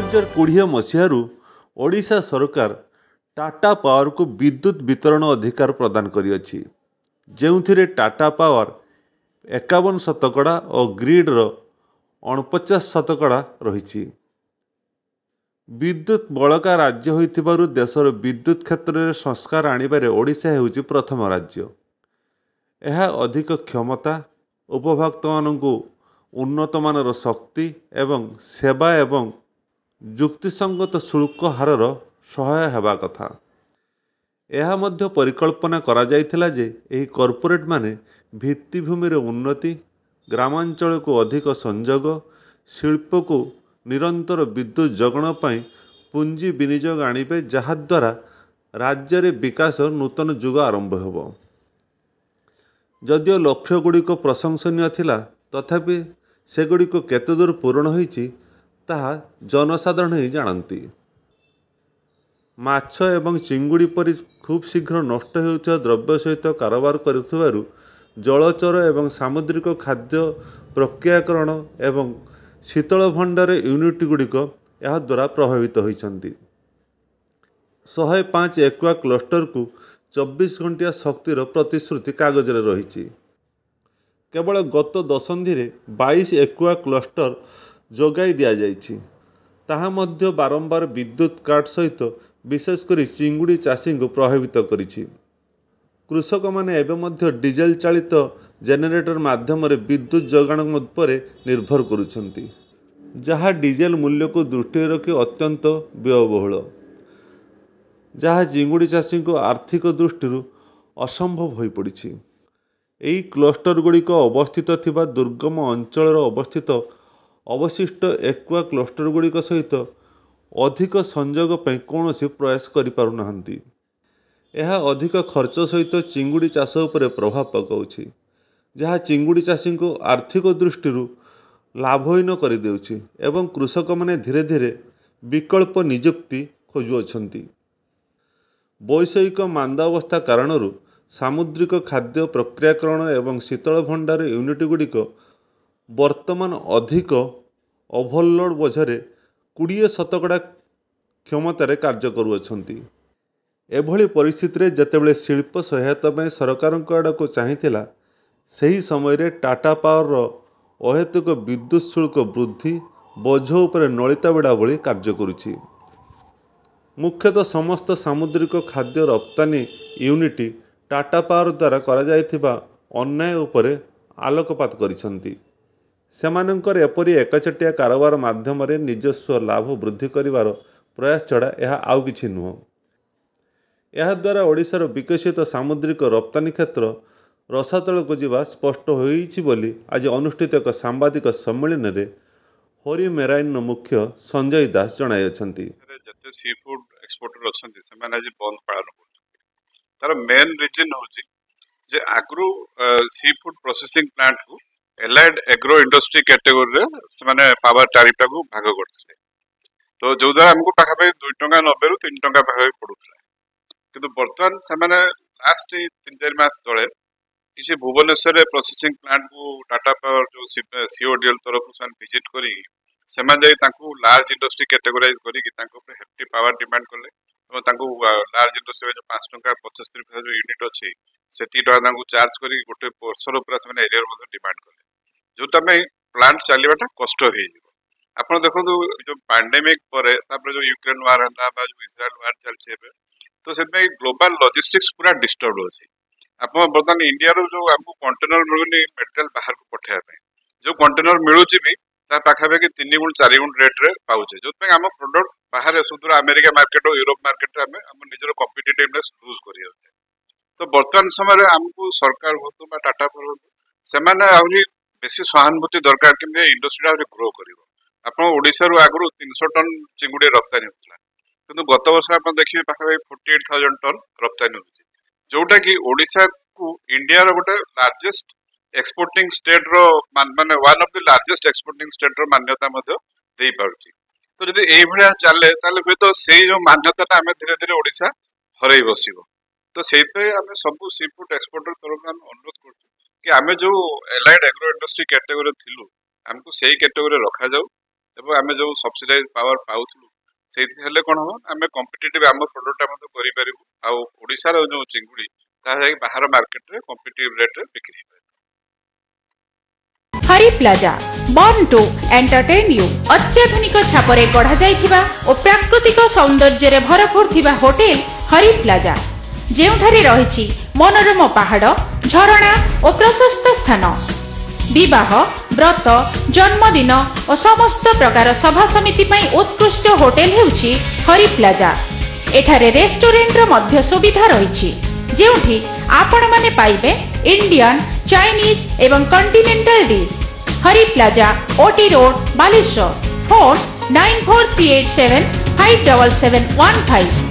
2020 मसीहारू ओडिशा सरकार टाटा पावर को विद्युत वितरण अधिकार प्रदान करिअछि, जेउथिरे टाटा पावर 51% और ग्रिड्र 49% रही। विद्युत बड़का राज्य होइथिबारु देशर विद्युत क्षेत्र में संस्कार आनिबारे ओडिशा हेउछि प्रथम राज्य। यह अधिक क्षमता उपभोक्ता मानकु उन्नत मानर शक्ति एवं सेवा एवं युक्तिसंगत शुल्क हारर सहाय हेबा कथा। यह मध्य परिकल्पना करा जाइथिला जे एही कॉर्पोरेट माने भित्तिभूमि उन्नति, ग्रामांचल को अधिक संयोग, शिल्प को निरंतर विद्युत जगण पाई पुंजी विनियोग आनिबे, जहाद्वारा राज्य रे विकास नूतन युग आरंभ हेब। जदिओ लक्ष्य गुड़िक प्रशंसनीय थिला, तथापि सेगुड़िक केतेदूर पूरण होइछि ताहा जनसाधारण ही जानती। माछ एवं चिंगुड़ी परि खूब शीघ्र नष्ट होउथिबा द्रव्य सहित कारोबार करुथिबारु जलचर एवं सामुद्रिक खाद्य प्रक्रियाकरण एवं शीतल भंडार यूनिट गुड़िक यह द्वारा प्रभावित होइछन्ति। 105 एक्वा क्लस्टर को 24 घंटिया शक्तिर प्रतिश्रुति कागज रे रही। केवल गत दशंधि रे 22 एक्वा क्लस्टर जोगाई दिया जाइछि। ताहा मध्य बारंबार विद्युत काट सहित विशेषकर चिंगुड़ी चाषी को प्रभावित करिछि। कृषक माने एवं मध्य डीजेल चालित जेनेरेटर माध्यम विद्युत जोगाण पर निर्भर करुछन्ति, जहाँ डीजेल मूल्य को दृष्टि रखी अत्यंत व्ययबहुल, जहाँ चिंगुड़ी चाषी को आर्थिक दृष्टि असंभव हो पड़ी। एही क्लस्टर गुड़िक अवस्थित थिबा दुर्गम अंचल अवस्थित अवशिष्ट एक्वा क्लस्टर गुड़िक सहित अधिक संयोग पर कौन प्रयास करिपारुनाहांती। यह अधिक खर्च सहित चिंगुड़ी चाष उपर प्रभाव पकाउछि, जहाँ चिंगुड़ी चाषी को आर्थिक दृष्टि लाभहीन कर देउछि एवं कृषक माने धीरे धीरे विकल्प नियुक्ति खोजुअछन्ति। वैषयिक मांदावस्था कारणरू सामुद्रिक खाद्य प्रक्रियाकरण एवं शीतल भंडार यूनिट गुड़िक वर्तमान अधिक ओभरलोड बोझरे 20% क्षमतार कार्य करुअछन्ति। एभली परिस्थिति रे जेतेबेले शिल्प सहायता में सरकार आड़ को चाहिथिला, सही समय रे टाटा पावर अहेतुक विद्युत शुल्क वृद्धि बोझ उपर नलिता बेड़ा भली कार्य करुछि। मुख्यतः समस्त सामुद्रिक खाद्य रप्तानी यूनिट टाटा पावर द्वारा करा जायथिबा अन्याय उपर आलोकपात करिसंती। सेमानंकर एपरी एकचटिया कारोबार माध्यम रे निजस्व लाभ वृद्धि करिवार प्रयास छड़ा यह आउ किछि नुह। यह द्वारा ओडिशार विकसित सामुद्रिक रप्तानी क्षेत्र रसातल को जीवा स्पष्ट होइछि बोली आज अनुष्ठित एक सांबादिक सम्मेलन रे होरी मेराइन मुख्य संजय दास जणाइछन्ति। जते सी फूड एक्सपोर्टर अछन्ति से माने आज बंद पालन करछन्ति। तार मेन रीजन होछि जे आगु सी फूड प्रोसेसिंग प्लांट को एलाइड एग्रो इंडस्ट्री कैटेगरी रे से माने पावर टैरिफ को भाग करथिले। तो जो द्वारा हमको पाखापाखि 2 टंका 90 रु 3 टंका भाग पड़ुथला, किंतु वर्तमान से माने लास्ट 3-4 मास तळे किसी भुवनेश्वर प्रोसेसिंग प्लांट को टाटा पावर जो सीओडीएल तरफ से विजिट करी से लार्ज इंडस्ट्री कैटेगराइज करी हेफ्टी पावर डिमांड कले और तांको लार्ज इंडस्ट्री जो 5 टंका 75 पैसा जो यूनिट अच्छी से चार्ज करी गोटे वर्षर पूरा से एरिया डिमांड कले, जोटा में प्लांट चलवाटा कष्ट हो। आपड़ देखो जो पैंडेमिक पर जो यूक्रेन वार है जो इस्राएल वार चलছে तो से ग्लोबल लॉजिस्टिक्स पूरा डिस्टर्ब अच्छी। आप बर्तमान इंडिया जो आपको कंटेनर मिलूनी मेटेरियल बाहर को पठाया, जो कंटेनर मिलूँ भी पाखापाखि 3 गुण 4 गुण रेट रे पाउछे, जो आम प्रोडक्ट बाहर सुदूर अमेरिका मार्केट और यूरोप मार्केट में आम निजर कॉम्पिटिटिवनेस लूज कर। तो वर्तमान समय आमको सरकार हो टाटा पावर से बेसी सहानुभूति दरकार कि इंडस्ट्री ग्रो कर। आप ओडिशा आगु 300 टन चिंगुड़ी रप्तानी होता, किंतु गत वर्ष आप देखिए पाखापाखि 48,000 टन रप्तानी होती, जोटा कि ओडिशा को इंडिया रो गोटे लार्जेस्ट एक्सपोर्टिंग स्टेट रो माने one of the largest exporting state रो मान्यता मध्य दे पारुची। तो जदि एई भलिया चले ताले हुए तो सेई जो मान्यता आमे धीरे धीरे ओडिशा हरई बसिबो। तो सेइते आमे सब सी फूड एक्सपोर्टर तरफ हम अनुरोध करछु कि आमे जो एलाइड एग्रो इंडस्ट्री कैटेगरी थिलु हमको सेई कैटेगरी रखा जाऊ आगु आमे जो सब्सिडाइज पावर पाउथलु सेति हेले कोन हो आमे कॉम्पिटिटिव आम प्रोडक्ट हम करि परिबु आ ओडिसा रो जो चिंगुडी ता जाई बाहर मार्केट रे कॉम्पिटिटिव रेट रे बिक्री हो। Hari plaza born to entertain you अत्याधुनिक छापरे गढ़ा जाइथिबा ओ प्राकृतिक सौंदर्य रे भरपूर थिबा होटल हरि प्लाजा जेउठारे रहिछि मनोरम पहाड़ झरणा और प्रशस्त स्थान विवाह व्रत जन्मदिन और समस्त प्रकार सभा समिति पई उत्कृष्ट होटल हेउछि हरि प्लाजा। एठारे रेस्टोरेंट रो मध्य सुविधा रहिछि जेउठी आपण माने पाइबे इंडियन चाइनीज एवं continental dish. Hari plaza OT road Baleshwar phone 9438757715।